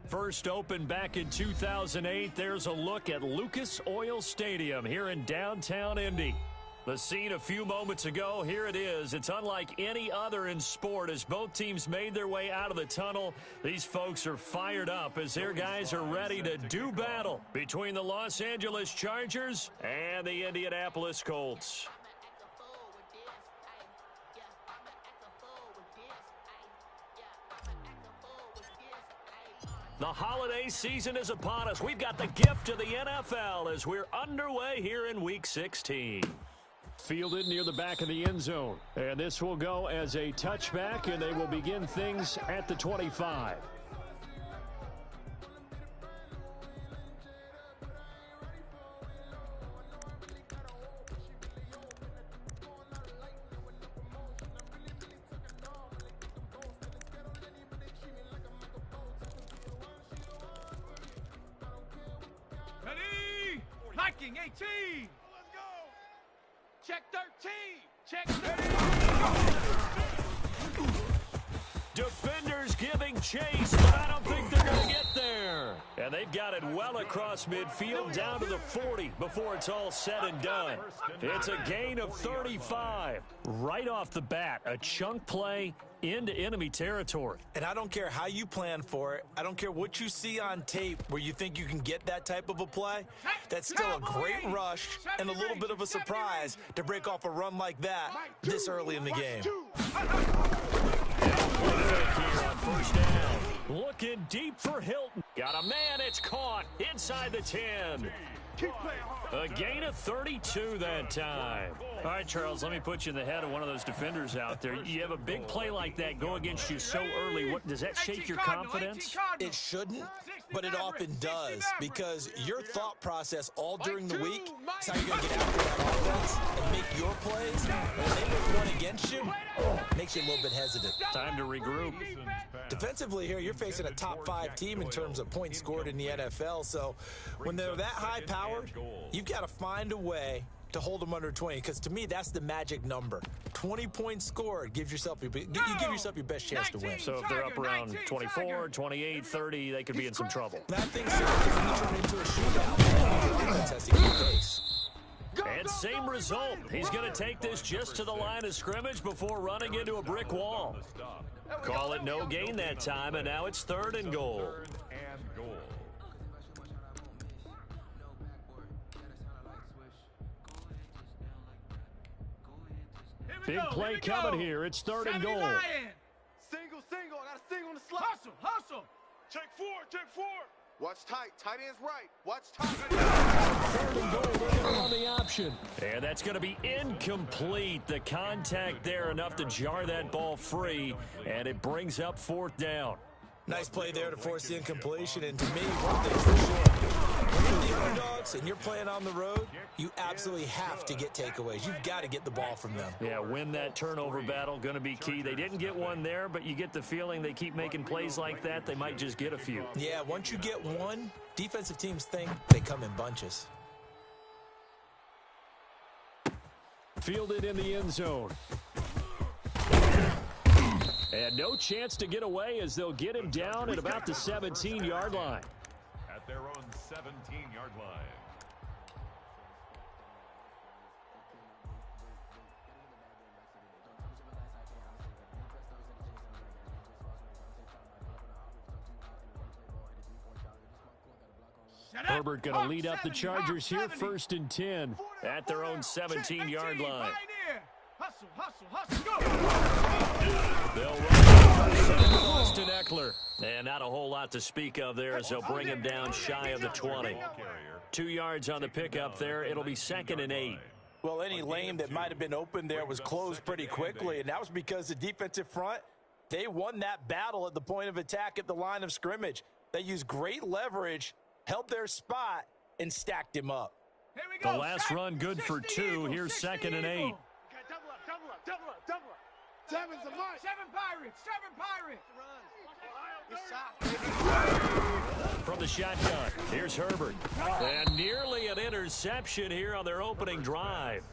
First opened back in 2008, there's a look at Lucas Oil Stadium here in downtown Indy. The scene a few moments ago, here it is. It's unlike any other in sport as both teams made their way out of the tunnel. These folks are fired up as their guys are ready to do battle between the Los Angeles Chargers and the Indianapolis Colts. The holiday season is upon us. We've got the gift of the NFL as we're underway here in Week 16. Fielded near the back of the end zone. And this will go as a touchback, and they will begin things at the 25. Ready? Hiking 18. Let's go. Check 13. Check 13. Defenders giving chase, but I don't think they're going to get there. And they've got it well across midfield down to the 40 before it's all said and done. It's a gain of 35. Right off the bat, a chunk play into enemy territory. And I don't care how you plan for it. I don't care what you see on tape where you think you can get that type of a play. That's still a great rush and a little bit of a surprise to break off a run like that this early in the game. Here on first down. Looking deep for Hilton. Got a man, it's caught inside the 10. A gain of 32 that time. All right, Charles, let me put you in the head of one of those defenders out there. You have a big play like that go against you so early. What, does that shake your confidence? It shouldn't, but it often does because your thought process all during the week is how you're going to get after that offense and make your plays. When they make one against you, makes you a little bit hesitant. Time to regroup. Defensively here, you're facing a top 5 team in terms of points scored in the NFL. So when they're that high-powered, you've got to find a way to hold them under 20, because to me, that's the magic number. 20 points scored gives yourself you give yourself your best chance to win. So if they're up around 24, 28, 30, they could be in some trouble. And I think so, because when you turn into a shootout, that's has to keep pace. And same result. He's going to take this just to the line of scrimmage before running into a brick wall. Call it no gain that time, and now it's 3rd and goal. Big play coming here. It's 3rd and goal. Single. I got a single on the slot. Hustle. Check 4. Watch tight. Tight end's right. Watch tight. 3rd and goal. They're going to run the option. And that's going to be incomplete. The contact there enough to jar that ball free, and it brings up 4th down. Nice play there to force the incompletion. And to me, one thing's for sure. When you're the underdogs and you're playing on the road, you absolutely have to get takeaways. You've got to get the ball from them. Yeah, win that turnover battle, going to be key. They didn't get one there, but you get the feeling they keep making plays like that, they might just get a few. Yeah, once you get one, defensive teams think they come in bunches. Fielded in the end zone. And no chance to get away as they'll get him down at about the 17-yard line. At their own 17-yard line. Herbert going to lead up the Chargers here, 1st and 10 at their own 17-yard line. Hustle, go! They'll run Austin Eckler. And not a whole lot to speak of there as they'll bring him down shy of the 20. 2 yards on the pickup there. It'll be 2nd and 8. Well, any lane that might have been open there was closed pretty quickly, and that was because the defensive front, they won that battle at the point of attack at the line of scrimmage. They used great leverage, held their spot, and stacked him up. The last run good for 2. Here's 2nd and 8. Double up. 7's a mark. 7 Pirates. From the shotgun, here's Herbert. And nearly an interception here on their opening drive.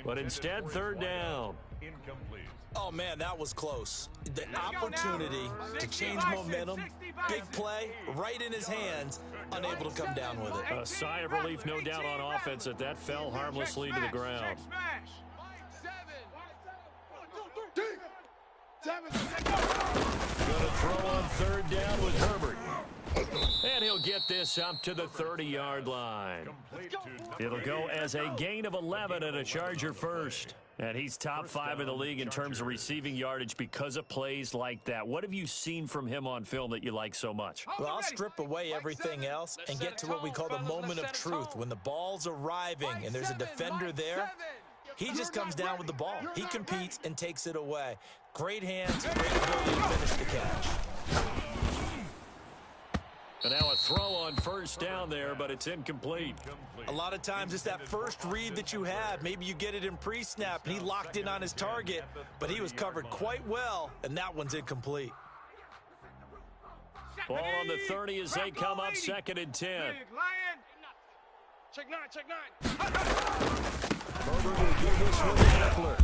But instead, 3rd down. Incomplete. Oh, man, that was close. The opportunity to change momentum, big play, right in his hands, unable to come down with it. A sigh of relief, no doubt, on offense that that fell harmlessly to the ground. Gonna throw on third down with Herbert. And he'll get this up to the 30-yard line. It'll go as a gain of 11 and a Charger first. And he's top 5 in the league in terms of receiving yardage because of plays like that. What have you seen from him on film that you like so much? Well, I'll strip away everything else and get to what we call the moment of truth. When the ball's arriving and there's a defender there, he just comes down with the ball. He competes and takes it away. Great hands, great ability to finish the catch. And now a throw on first down there, but it's incomplete. A lot of times it's that first read that you have. Maybe you get it in pre-snap, and he locked in on his target, but he was covered quite well, and that one's incomplete. Ball on the 30 as they come up 2nd and 10. Check 9, check 9. Herbert will give this one to Eckler.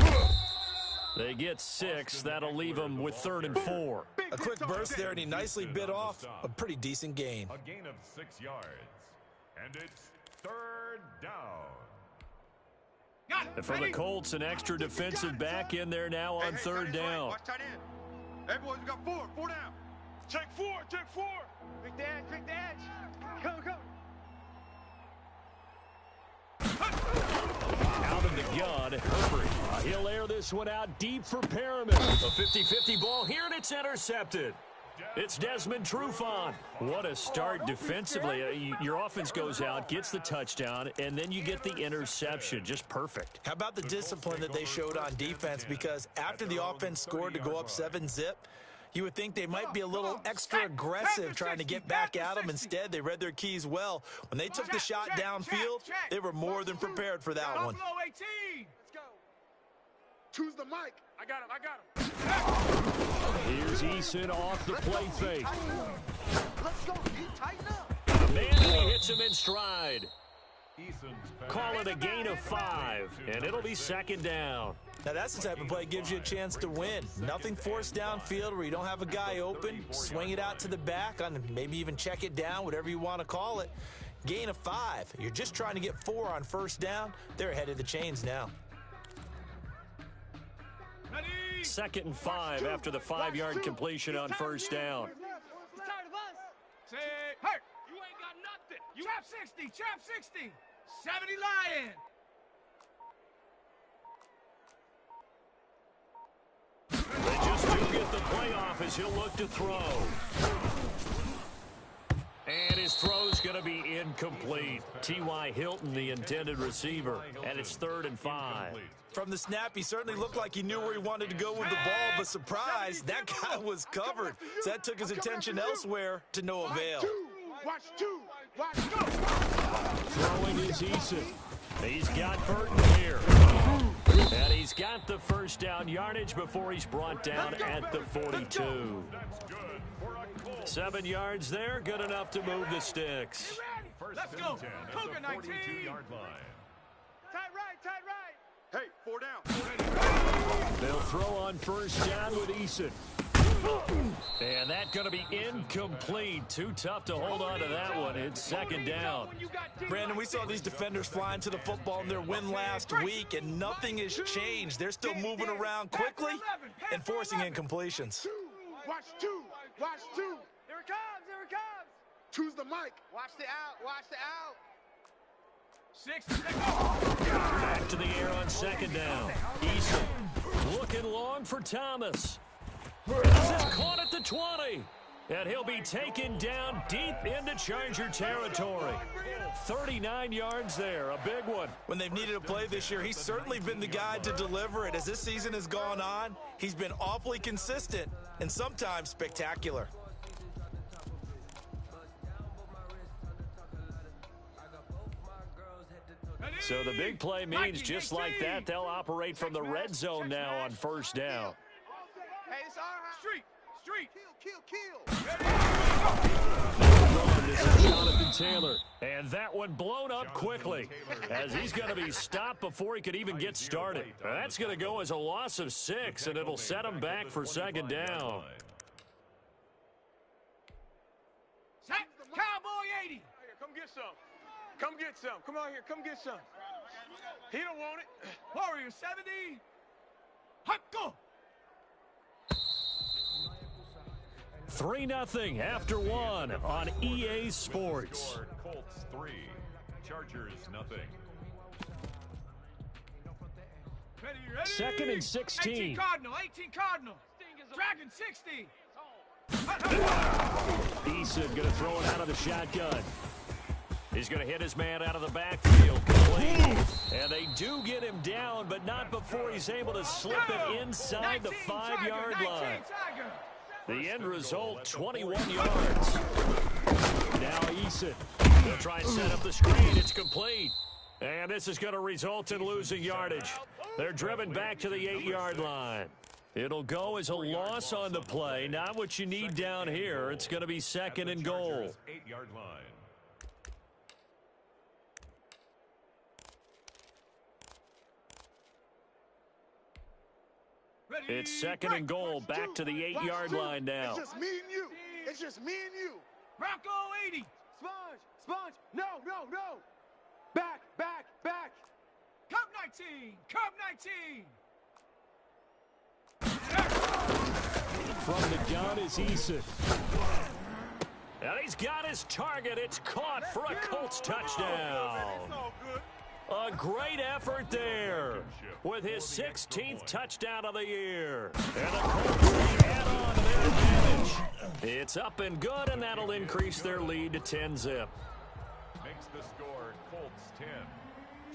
They get 6. That'll leave them with 3rd and 4. A quick burst there, and he nicely bit off a pretty decent gain. A gain of 6 yards. And it's 3rd down. And for the Colts, an extra defensive back in there now on 3rd down. Watch tight end. Hey, boys, we got 4 down. Check 4, check 4. Quick the edge, quick the edge. Go, go. Out of the gun, Herbert. He'll air this one out deep for Perriman. A 50-50 ball here, and it's intercepted. It's Desmond Trufant. What a start defensively. Your offense goes out, gets the touchdown, and then you get the interception. Just perfect. How about the discipline that they showed on defense? Because after the offense scored to go up 7-zip, you would think they might be a little extra aggressive trying to get back at them. Instead, they read their keys well. When they took the shot downfield, they were more than prepared for that one. Buffalo 18. Let's go. Choose the mic. I got him, I got him. Here's Eason off the play fake. Let's go. Tighten up. Man, he hits him in stride. Call it a gain of 5, and it'll be 2nd down. Now, that's the type of play that gives you a chance to win. Nothing forced downfield where you don't have a guy open. Swing it out to the back, on maybe even check it down, whatever you want to call it. Gain of 5. You're just trying to get 4 on first down. They're ahead of the chains now. 2nd and 5 after the 5-yard completion on first down. He's tired of us. Say, hey, you ain't got nothing. You trap 60, trap 60. 70 Lion. They just do get the playoff as he'll look to throw. And his throw's going to be incomplete. T.Y. Hilton, the intended receiver, and it's 3rd and 5. From the snap, he certainly looked like he knew where he wanted to go with the ball, but surprise, that guy was covered. So that took his attention elsewhere to no avail. Watch 2. Watch go. Throwing is Eason. He's got Burton here. And he's got the first down yardage before he's brought down at the 42. 7 yards there, good enough to move the sticks. Let's go. Cougar 19. Tight right, tight right. Hey, 4 down. They'll throw on first down with Eason. And that's going to be incomplete. Too tough to hold on to that one. It's 2nd down. Brandon, we saw these defenders flying to the football in their win last week, and nothing has changed. They're still moving around quickly and forcing incompletions. Watch 2. Watch 2. Here it comes, here it comes. Choose the mic. Watch the out. Watch the out. 60. Back to the air on 2nd down. Eason looking long for Thomas. This is caught at the 20. And he'll be taken down deep into Charger territory. 39 yards there, a big one. When they've needed a play this year, he's certainly been the guy to deliver it. As this season has gone on, he's been awfully consistent and sometimes spectacular. So the big play means just like that, they'll operate from the red zone now on first down. Hey, it's all right. Street. Kill. This is Jonathan Taylor. And that one blown up quickly as he's going to be stopped before he could even get started. That's going to go as a loss of 6, and it'll set him back for second down. Set, Cowboy 80. Come get some. Come get some. Come out here. Come get some. He don't want it. Warrior 70. Hot go. 3-0 after 1 on EA Sports. Colts 3, Chargers nothing. Ready. 2nd and 16. 18 Cardinal. Dragon 60. Eason going to throw it out of the shotgun. He's going to hit his man out of the backfield. Complete. And they do get him down, but not before he's able to slip it inside the 5-yard line. The end result, 21 yards. Now Eason. They'll try and set up the screen. It's complete. And this is going to result in losing yardage. They're driven back to the 8-yard line. It'll go as a loss on the play. Not what you need down here. It's going to be 2nd and goal. 8-yard line. It's 2nd and goal, back to the 8-yard line now. It's just me and you. It's just me and you. Bronco 80. Sponge. No. Back. Cub 19. From the gun is Eason. And he's got his target. It's caught for a Colts touchdown. A great effort there with his 16th touchdown of the year. And the Colts add on to their advantage. It's up and good, and that'll increase their lead to 10-zip. Makes the score Colts 10,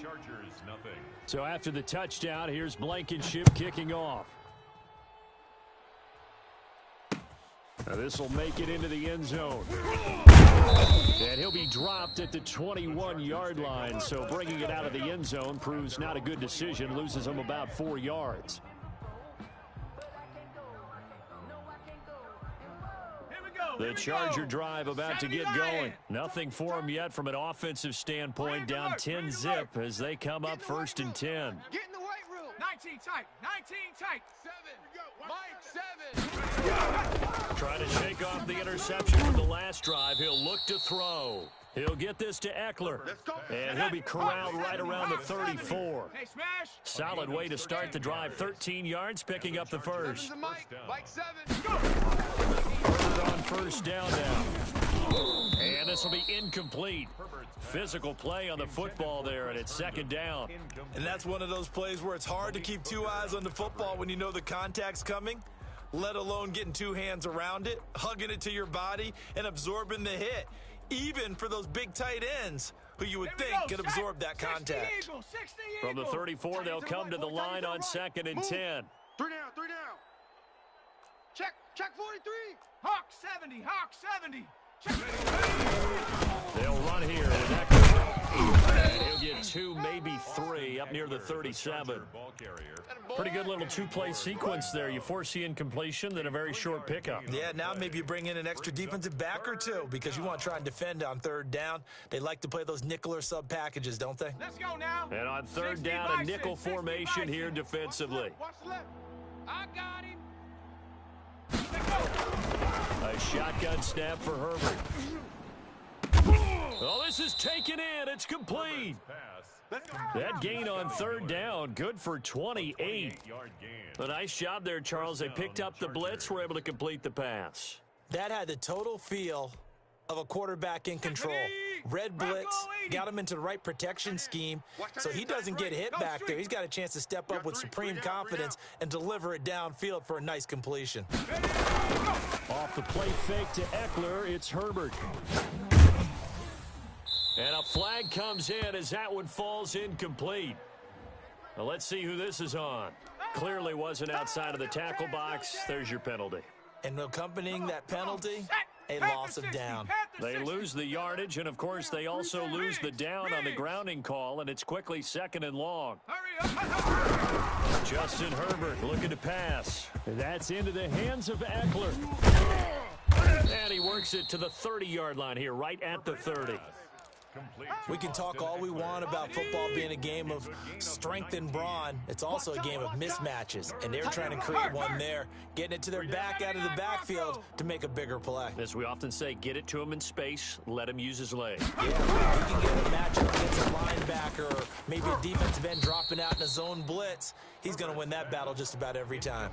Chargers nothing. So after the touchdown, here's Blankenship kicking off. Now this will make it into the end zone. And he'll be dropped at the 21-yard line, so bringing it out of the end zone proves not a good decision, loses him about 4 yards. The Charger drive about to get going. Nothing for them yet from an offensive standpoint, down 10-zip as they come up 1st and 10. Get in the weight room. 19 tight. 7. Trying to shake off the interception from the last drive. He'll look to throw. He'll get this to Eckler. And he'll be corralled right around the 34. Solid way to start the drive. 13 yards, picking up the first. Mike 7. Herbert on 1st down now. And this will be incomplete. Physical play on the football there, and it's 2nd down. And that's one of those plays where it's hard to keep 2 eyes on the football when you know the contact's coming, let alone getting 2 hands around it, hugging it to your body, and absorbing the hit, even for those big tight ends who you would think could absorb that contact. From the 34, they'll come to the line on 2nd and 10. 3 down. Check 43. Hawk 70. They'll run here with Eckler. And he'll get 2, maybe 3, up near the 37. Pretty good little 2-play sequence there. You force the incompletion, then a very short pickup. Yeah, now maybe you bring in an extra defensive back or 2 because you want to try and defend on 3rd down. They like to play those nickel or sub packages, don't they? Let's go now. And on 3rd down, a nickel formation here defensively. Watch left. I got him. A shotgun snap for Herbert. Oh, this is taken in. It's complete. That gain on 3rd down, good for 28. A nice job there, Charles. They picked up the blitz, were able to complete the pass. That had the total feel of a quarterback in control. Red blitz, got him into the right protection scheme, so he doesn't get hit back there. He's got a chance to step up with supreme confidence and deliver it downfield for a nice completion. Off the play fake to Eckler, it's Herbert. And a flag comes in as that one falls incomplete. Now let's see who this is on. Clearly wasn't outside of the tackle box. There's your penalty. And accompanying that penalty, a loss of down. They lose the yardage, and of course they also lose the down on the grounding call, and it's quickly 2nd and long. Justin Herbert looking to pass. And that's into the hands of Eckler. And he works it to the 30-yard line here, right at the 30. We can talk all we want about football being a game of strength and brawn. It's also a game of mismatches, and they're trying to create one there, getting it to their back out of the backfield to make a bigger play. As we often say, get it to him in space, let him use his leg. Yeah, if he can get a matchup against a linebacker or maybe a defensive end dropping out in a zone blitz, he's going to win that battle just about every time.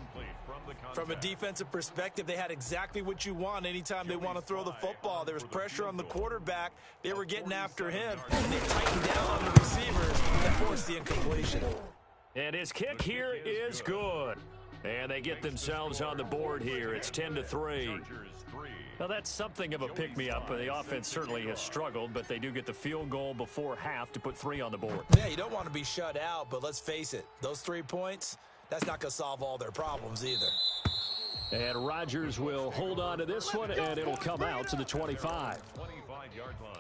From a defensive perspective, they had exactly what you want anytime they want to throw the football. There was pressure on the quarterback. They were getting after him, and they tightened down on the receivers that forced the incompletion. And his kick here is good. And they get themselves on the board here. It's 10-3. Now, that's something of a pick-me-up. The offense certainly has struggled, but they do get the field goal before half to put 3 on the board. Yeah, you don't want to be shut out, but let's face it, those 3 points, that's not going to solve all their problems either. And Rodgers will hold on to this one, and it'll come out to the 25. 25-yard line.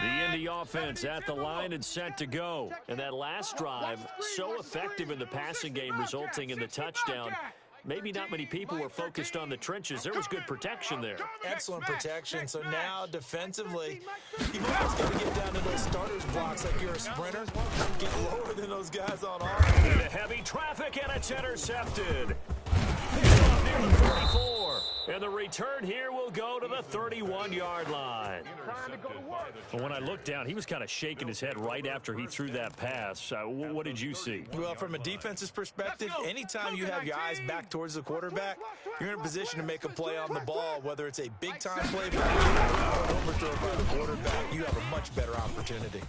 The Indy offense at the line and set to go. And that last drive, so effective in the passing game, resulting in the touchdown. Maybe not many people were focused on the trenches. There was good protection there. Excellent protection. So now, defensively, you've almost got to get down to those starters blocks like you're a sprinter. Get lower than those guys on offense. Into heavy traffic, and it's intercepted. Picked off near the 34. And the return here will go to the 31-yard line. But when I looked down, he was kind of shaking his head right after he threw that pass. What did you see? Well, from a defense's perspective, anytime you have your eyes back towards the quarterback, you're in a position to make a play on the ball, whether it's a big-time play by an overthrow by the quarterback. You have a much better opportunity.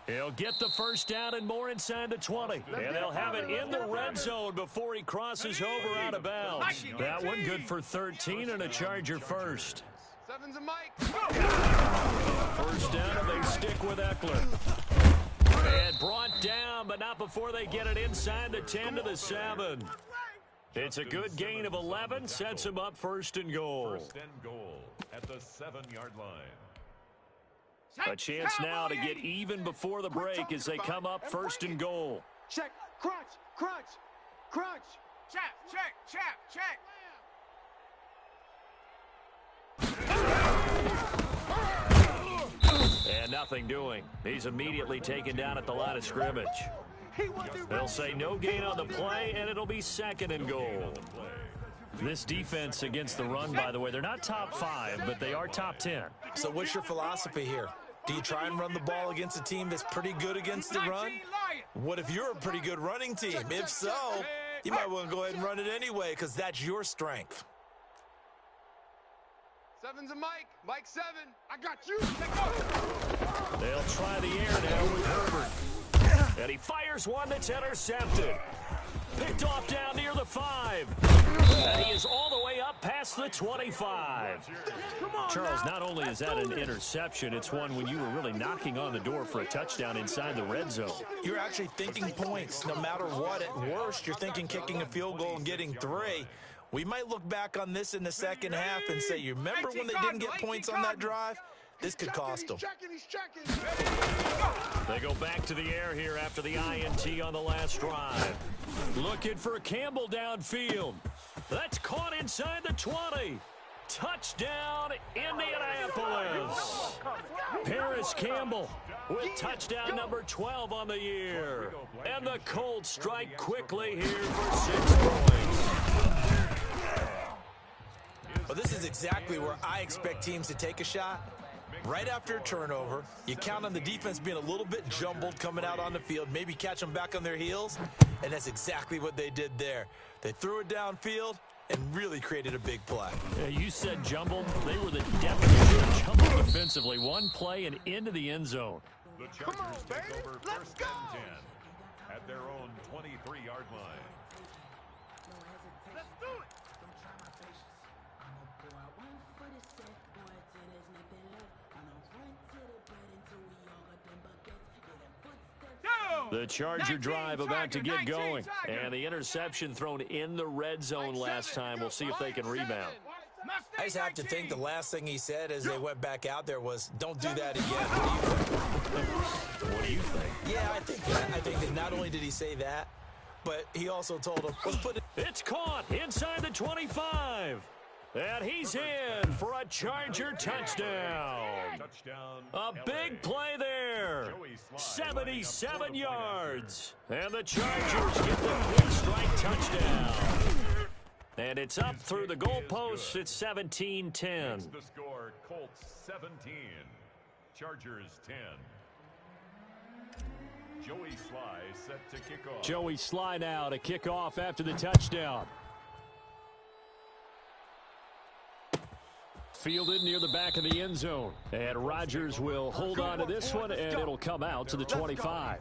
He'll get the first down and more inside the 20. And they'll have it in the red zone before he crosses over out of bounds. That one good for 13 and a Charger first. Seven's a Mike. First down, and they stick with Eckler. And brought down, but not before they get it inside the 10 to the 7. It's a good gain of 11, sets him up first and goal. First and goal at the 7-yard line. A chance now to get even before the break as they come up first and goal. Check, crunch, crunch, crunch. Chap, check, chap, check. And nothing doing. He's immediately taken down at the line of scrimmage. They'll say no gain on the play, and it'll be second and goal. This defense against the run, by the way, they're not top 5, but they are top 10. So what's your philosophy here? Do you try and run the ball against a team that's pretty good against the run? What if you're a pretty good running team? If so, you might want to go ahead and run it anyway because that's your strength. Seven's a Mike. Mike 7. I got you. They'll try the air now with Herbert. And he fires one that's intercepted. Picked off down near the 5. And he is all the way up past the 25. Charles, not only is that an interception, it's one when you were really knocking on the door for a touchdown inside the red zone. You're actually thinking points. No matter what, at worst, you're thinking kicking a field goal and getting 3. We might look back on this in the second half and say, you remember when they didn't get points on that drive? This could cost them. They go back to the air here after the INT on the last drive. Looking for Campbell downfield. That's caught inside the 20. Touchdown, Indianapolis. Paris Campbell with touchdown number 12 on the year. And the Colts strike quickly here for 6 points. Well, this is exactly where I expect teams to take a shot. Right after a turnover, you count on the defense being a little bit jumbled coming out on the field, maybe catch them back on their heels, and that's exactly what they did there. They threw it downfield and really created a big play. Yeah, you said jumbled. They were the definition of jumbled defensively. One play and into the end zone. The Chargers take over first and 10 at their own 23-yard line. Let's do it. The Charger drive about to get going. And the interception thrown in the red zone last time. We'll see if they can rebound. I just have to think the last thing he said as they went back out there was, don't do that again. What do you think? Yeah, I think that not only did he say that, but he also told him, let's put it. It's caught inside the 25. And he's in for a Charger touchdown. A big play there. 77 yards. And the Chargers get the quick strike touchdown. And it's up through the goalposts. It's 17-10. The score, Colts 17, Chargers 10. Joey Sly set to kick off. Joey Sly now to kick off after the touchdown. Fielded near the back of the end zone. And Rodgers will hold on to this one, and it'll come out to the 25.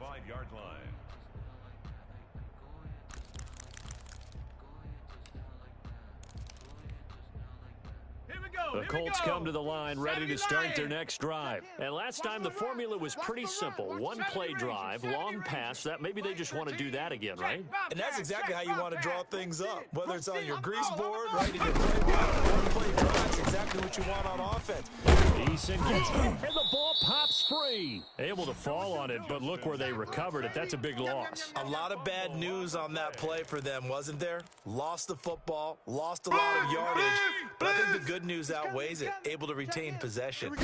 The Colts come to the line ready to start their next drive. And last time the formula was pretty simple. One play drive, long pass. That maybe they just want to do that again, right? And that's exactly how you want to draw things up. Whether it's on your grease board, right, in your one play drive, exactly what you want on offense. Eason gets it, and the ball pops free. Able to fall on it, but look where they recovered it. That's a big loss. A lot of bad news on that play for them, wasn't there? Lost the football, lost a lot of yardage, but I think the good news outweighs it. Able to retain possession.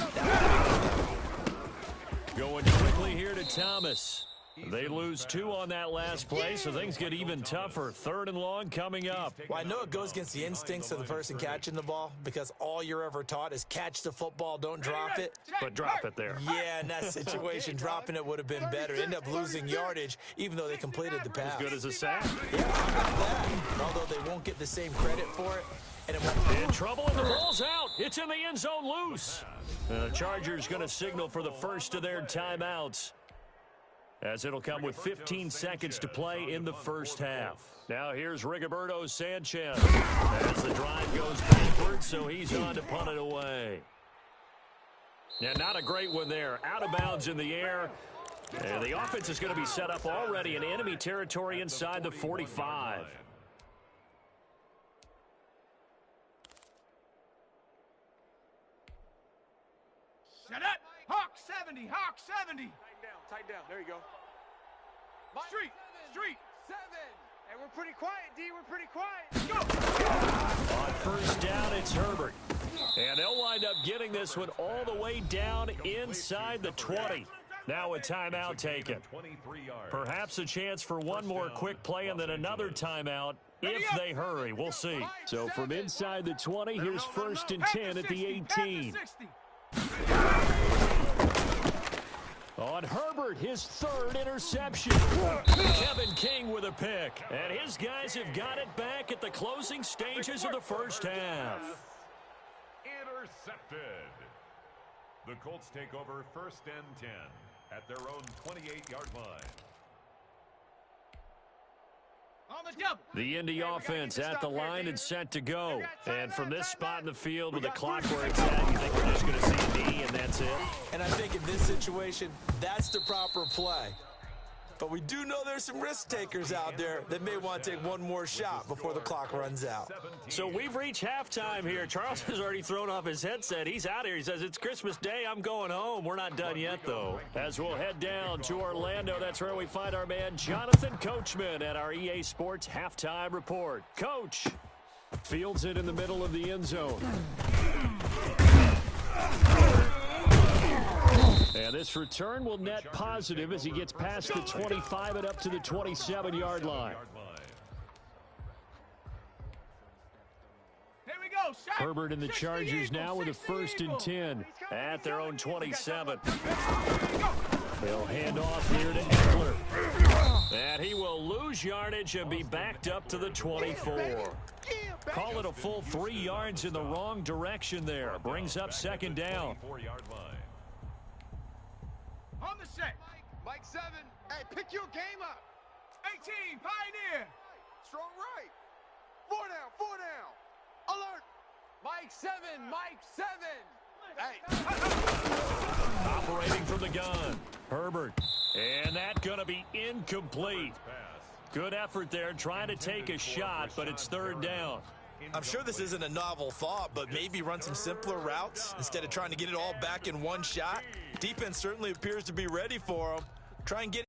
Going quickly here to Thomas. They lose 2 on that last play, so things get even tougher. 3rd and long coming up. Well, I know it goes against the instincts of the person catching the ball because all you're ever taught is catch the football, don't drop it. But drop it there. Yeah, in that situation, dropping it would have been better. End up losing yardage, even though they completed the pass. As good as a sack. Yeah, how about that? Although they won't get the same credit for it. And it won't. In trouble, and the ball's out. It's in the end zone loose. And the Chargers going to signal for the first of their timeouts, as it'll come with 15 seconds to play in the first half. Now here's Rigoberto Sanchez as the drive goes backwards, so he's on to punt it away. Yeah, not a great one there. Out of bounds in the air. And the offense is going to be set up already in enemy territory inside the 45. Shut up! Hawk 70! Hawk 70! Tight down. There you go. Street! 7. And we're pretty quiet, D. We're pretty quiet. Go! On first down, it's Herbert. And they'll wind up getting this one all the way down inside the 20. Now a timeout taken. Perhaps a chance for one more quick play and then another timeout if they hurry. We'll see. So from inside the 20, here's 1st and 10 at the 18. On Herbert, his 3rd interception. Kevin King with a pick. And his guys have got it back at the closing stages of the first half. Intercepted. The Colts take over 1st and 10 at their own 28-yard line. The Indy offense at the line and set to go. And from this spot in the field with the clock where it's at, you think we're just going to see a knee and that's it? And I think in this situation, that's the proper play. But we do know there's some risk takers out there that may want to take one more shot before the clock runs out. So we've reached halftime here. Charles has already thrown off his headset. He's out here. He says, it's Christmas Day. I'm going home. We're not done yet, though. As we'll head down to Orlando, that's where we find our man Jonathan Coachman at our EA Sports Halftime Report. Coach fields it in the middle of the end zone. And this return will net positive as he gets past the 25 and up to the 27-yard line. Herbert and the Chargers now with a 1st and 10 at their own 27. They'll hand off here to Eckler. And he will lose yardage and be backed up to the 24. Call it a full 3 yards in the wrong direction there. Brings up 2nd down. On the set. Mike 7. Hey, pick your game up. 18, Pioneer. Strong right. 4 down, 4 down. Alert. Mike 7, Mike 7. Hey. Operating from the gun. Herbert. And that's going to be incomplete. Good effort there trying to take a shot, but it's 3rd down. I'm sure this isn't a novel thought, but maybe run some simpler routes instead of trying to get it all back in one shot. Defense certainly appears to be ready for them. Try and get